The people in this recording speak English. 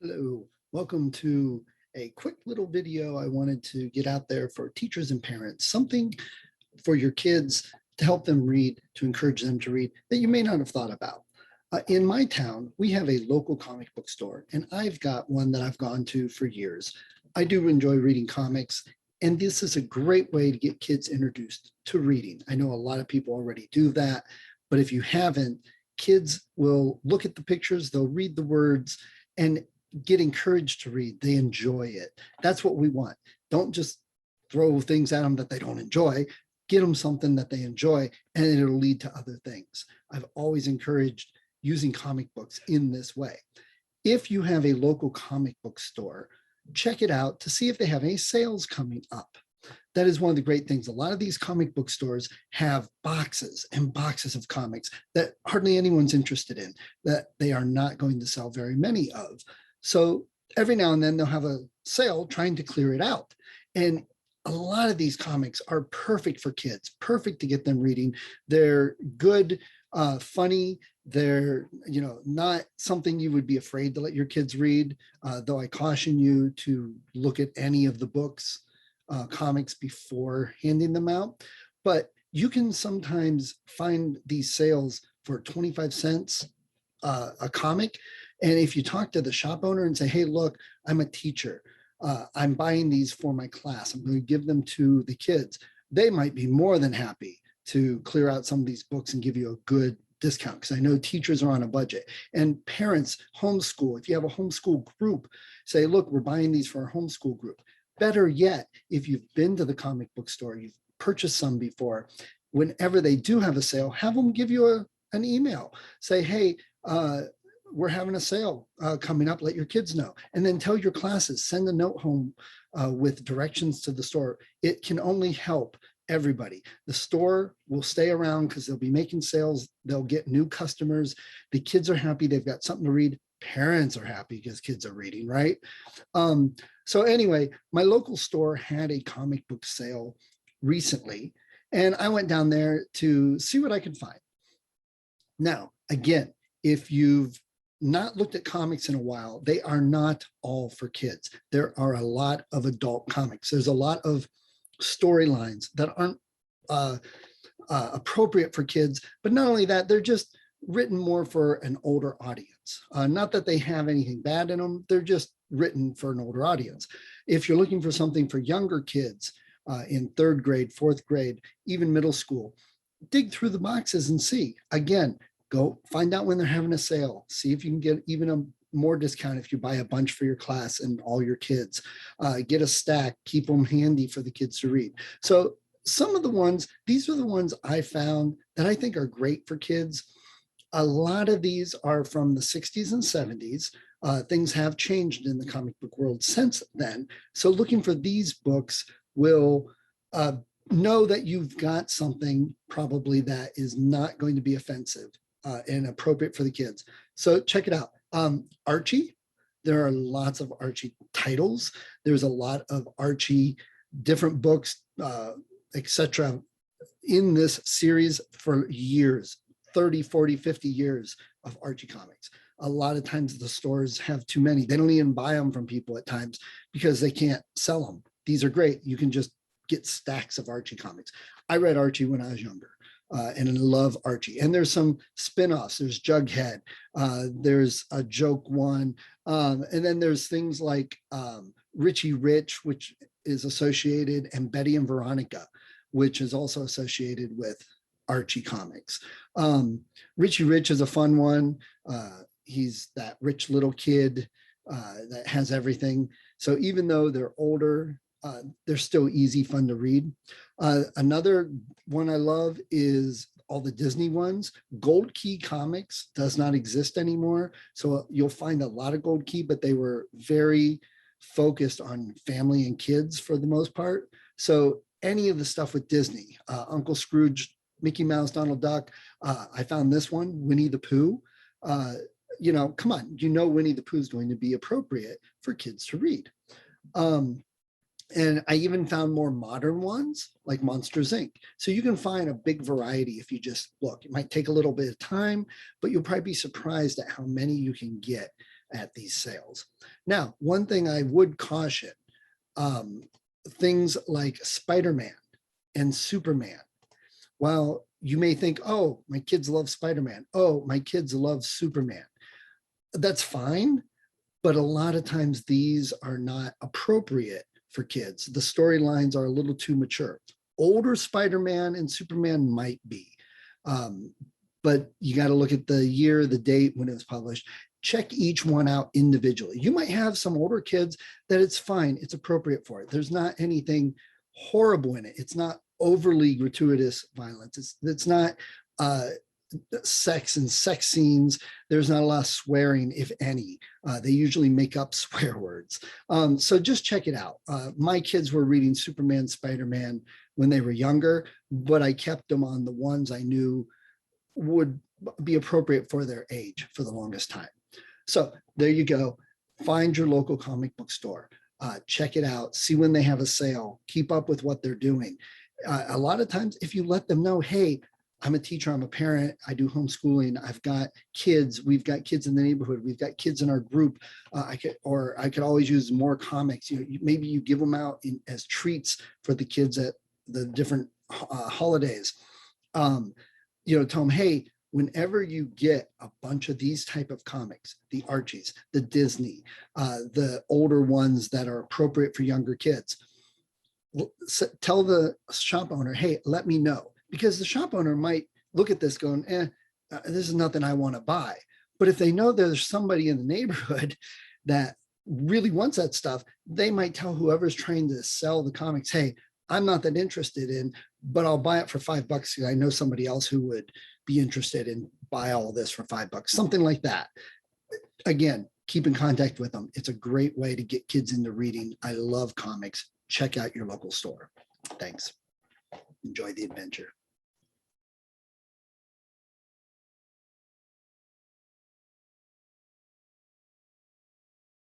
Hello, welcome to a quick little video I wanted to get out there for teachers and parents, something for your kids to help them read, to encourage them to read that you may not have thought about. In my town, we have a local comic book store, and I've got one that I've gone to for years. I do enjoy reading comics, and this is a great way to get kids introduced to reading. I know a lot of people already do that, but if you haven't, kids will look at the pictures, they'll read the words, and get encouraged to read. They enjoy it. That's what we want. Don't just throw things at them that they don't enjoy. Get them something that they enjoy, and it'll lead to other things. I've always encouraged using comic books in this way. If you have a local comic book store, check it out to see if they have any sales coming up. That is one of the great things. A lot of these comic book stores have boxes and boxes of comics that hardly anyone's interested in, that they are not going to sell very many of. So every now and then they'll have a sale trying to clear it out. And a lot of these comics are perfect for kids, perfect to get them reading. They're good, funny. They're, not something you would be afraid to let your kids read, though I caution you to look at any of the books, comics before handing them out. But you can sometimes find these sales for 25 cents a comic. And if you talk to the shop owner and say, hey, look, I'm a teacher. I'm buying these for my class. I'm going to give them to the kids. They might be more than happy to clear out some of these books and give you a good discount, because I know teachers are on a budget. And parents, homeschool. If you have a homeschool group, say, look, we're buying these for our homeschool group. Better yet, if you've been to the comic book store, you've purchased some before, whenever they do have a sale, have them give you an email. Say, hey, we're having a sale coming up, let your kids know. And then tell your classes, send a note home with directions to the store. It can only help everybody. The store will stay around because they'll be making sales. They'll get new customers. The kids are happy. They've got something to read. Parents are happy because kids are reading, right? So anyway, my local store had a comic book sale recently, and I went down there to see what I could find. Now, again, if you've not looked at comics in a while, they are not all for kids. There are a lot of adult comics. There's a lot of storylines that aren't appropriate for kids, but not only that, they're just written more for an older audience. Not that they have anything bad in them, they're just written for an older audience. If you're looking for something for younger kids in third grade, fourth grade, even middle school, dig through the boxes and see. Again, go find out when they're having a sale. See if you can get even a more discount if you buy a bunch for your class and all your kids. Get a stack, keep them handy for the kids to read. So some of the ones, these are the ones I found that I think are great for kids. A lot of these are from the 60s and 70s. Things have changed in the comic book world since then. So looking for these books will know that you've got something probably that is not going to be offensive and appropriate for the kids. So check it out. Archie, there are lots of Archie titles. There's a lot of Archie different books, etc. in this series for years, 30, 40, 50 years of Archie comics. A lot of times the stores have too many. They don't even buy them from people at times because they can't sell them. These are great. You can just get stacks of Archie comics. I read Archie when I was younger. And I love Archie. And there's some spin-offs. There's Jughead. There's a joke one. And then there's things like Richie Rich, which is associated, and Betty and Veronica, which is also associated with Archie comics. Richie Rich is a fun one. He's that rich little kid that has everything. So even though they're older, they're still easy, fun to read. Another one I love is all the Disney ones. Gold Key Comics does not exist anymore. So you'll find a lot of Gold Key, but they were very focused on family and kids for the most part. So any of the stuff with Disney, Uncle Scrooge, Mickey Mouse, Donald Duck. I found this one, Winnie the Pooh. Come on, Winnie the Pooh is going to be appropriate for kids to read. And I even found more modern ones like Monsters, Inc. So you can find a big variety if you just look. It might take a little bit of time, but you'll probably be surprised at how many you can get at these sales. Now, one thing I would caution, things like Spider-Man and Superman. While you may think, oh, my kids love Spider-Man. Oh, my kids love Superman. That's fine. But a lot of times these are not appropriate for kids. The storylines are a little too mature. Older Spider-Man and Superman might be. But you got to look at the year, the date when it was published. Check each one out individually. You might have some older kids that it's fine, it's appropriate for it. There's not anything horrible in it. It's not overly gratuitous violence. It's not sex and sex scenes. There's not a lot of swearing, if any. They usually make up swear words. So just check it out. My kids were reading Superman, Spider-Man when they were younger, but I kept them on the ones I knew would be appropriate for their age for the longest time. So there you go. Find your local comic book store. Check it out. See when they have a sale. Keep up with what they're doing. A lot of times, if you let them know, hey, I'm a teacher, I'm a parent, I do homeschooling, I've got kids, we've got kids in the neighborhood, we've got kids in our group, I could always use more comics. Maybe you give them out as treats for the kids at the different holidays. Tell them, hey, whenever you get a bunch of these type of comics, the Archies, the Disney, the older ones that are appropriate for younger kids, tell the shop owner, hey, let me know. Because the shop owner might look at this going, this is nothing I want to buy. But if they know there's somebody in the neighborhood that really wants that stuff, they might tell whoever's trying to sell the comics, hey, I'm not that interested in, but I'll buy it for $5 because I know somebody else who would be interested in buy all this for $5, something like that. Again, keep in contact with them. It's a great way to get kids into reading. I love comics. Check out your local store. Thanks. Enjoy the adventure.